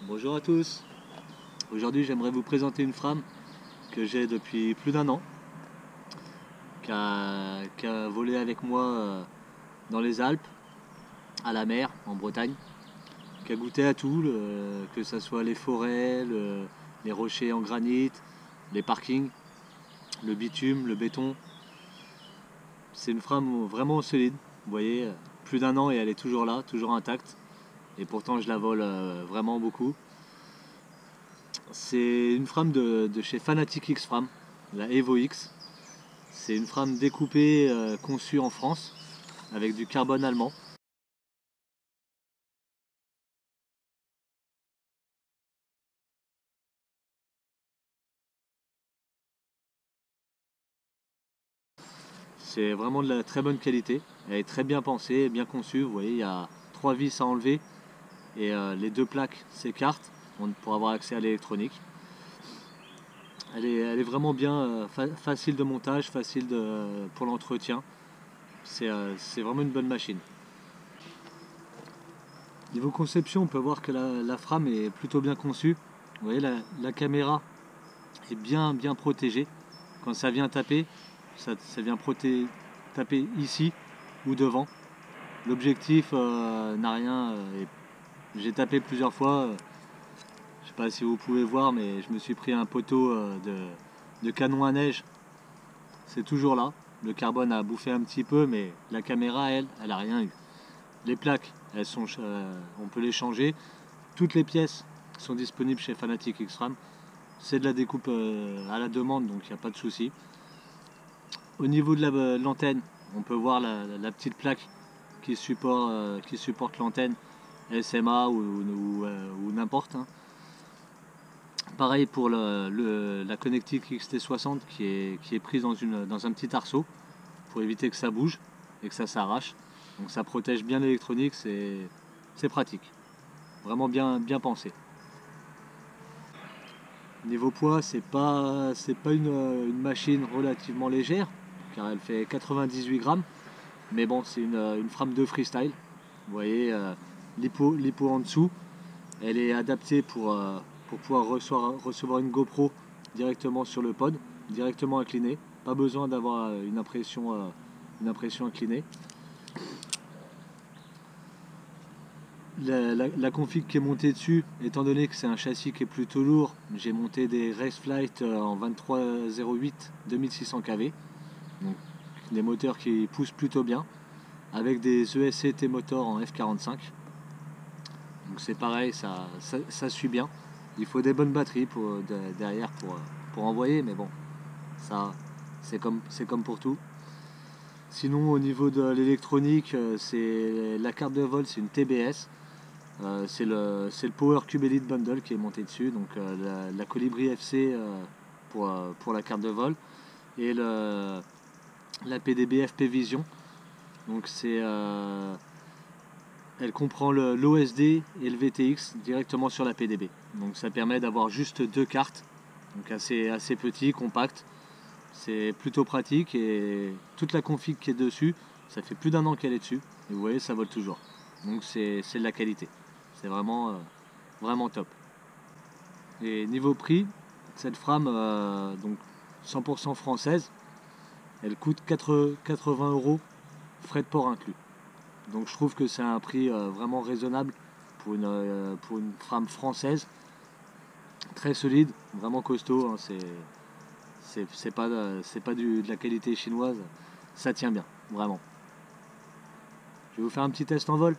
Bonjour à tous. Aujourd'hui j'aimerais vous présenter une frame que j'ai depuis plus d'un an, qui a volé avec moi dans les Alpes, à la mer, en Bretagne, qui a goûté à tout, que ce soit les forêts, les rochers en granit, les parkings, le bitume, le béton. C'est une frame vraiment solide, vous voyez, plus d'un an et elle est toujours là, toujours intacte. Et pourtant je la vole vraiment beaucoup. C'est une frame de chez Fanatec X-Frame, la Evo X. C'est une frame découpée, conçue en France, avec du carbone allemand. C'est vraiment de la très bonne qualité. Elle est très bien pensée, bien conçue. Vous voyez, il y a 3 vis à enlever et les 2 plaques s'écartent pour avoir accès à l'électronique. Elle est vraiment bien, facile de montage, pour l'entretien. C'est vraiment une bonne machine. Niveau conception, on peut voir que la frame est plutôt bien conçue. Vous voyez, la caméra est bien protégée. Quand ça vient taper, ça vient taper ici ou devant. L'objectif n'a rien. J'ai tapé plusieurs fois. Je sais pas si vous pouvez voir, mais je me suis pris un poteau de canon à neige. C'est toujours là. Le carbone a bouffé un petit peu, mais la caméra, elle a rien eu. Les plaques, on peut les changer. Toutes les pièces sont disponibles chez Fanatec X-Frame. C'est de la découpe à la demande, donc il n'y a pas de souci. Au niveau de l'antenne, on peut voir la petite plaque qui supporte l'antenne SMA ou n'importe, hein. Pareil pour la connectique XT60 qui est prise dans un petit arceau pour éviter que ça bouge et que ça s'arrache. Donc ça protège bien l'électronique, c'est pratique. Vraiment bien pensé. Niveau poids, c'est pas une machine relativement légère, car elle fait 98 grammes. Mais bon, c'est une frame de freestyle. Vous voyez, l'hypo en dessous. Elle est adaptée pour pouvoir recevoir une GoPro directement sur le pod, directement inclinée. Pas besoin d'avoir une impression inclinée. La config qui est montée dessus, étant donné que c'est un châssis qui est plutôt lourd, j'ai monté des Raceflight en 2308 2600 kV, donc des moteurs qui poussent plutôt bien, avec des ESC T-Motor en F45. Donc c'est pareil, ça suit bien. Il faut des bonnes batteries derrière pour envoyer, mais bon, ça c'est comme pour tout. Sinon, au niveau de l'électronique, c'est la carte de vol, c'est une TBS. C'est le Power Cube Elite Bundle qui est monté dessus, donc la Colibri FC pour la carte de vol et la PDB FP Vision. Donc elle comprend l'OSD et le VTX directement sur la PDB. Donc ça permet d'avoir juste 2 cartes, donc assez petit, compact. C'est plutôt pratique et toute la config qui est dessus, ça fait plus d'un an qu'elle est dessus. Et vous voyez, ça vole toujours. Donc c'est de la qualité. C'est vraiment top. Et niveau prix, cette frame, donc 100% française, elle coûte 80 euros, frais de port inclus. Donc je trouve que c'est un prix vraiment raisonnable pour une frame française, très solide, vraiment costaud, hein. C'est pas de la qualité chinoise, ça tient bien, vraiment. Je vais vous faire un petit test en vol.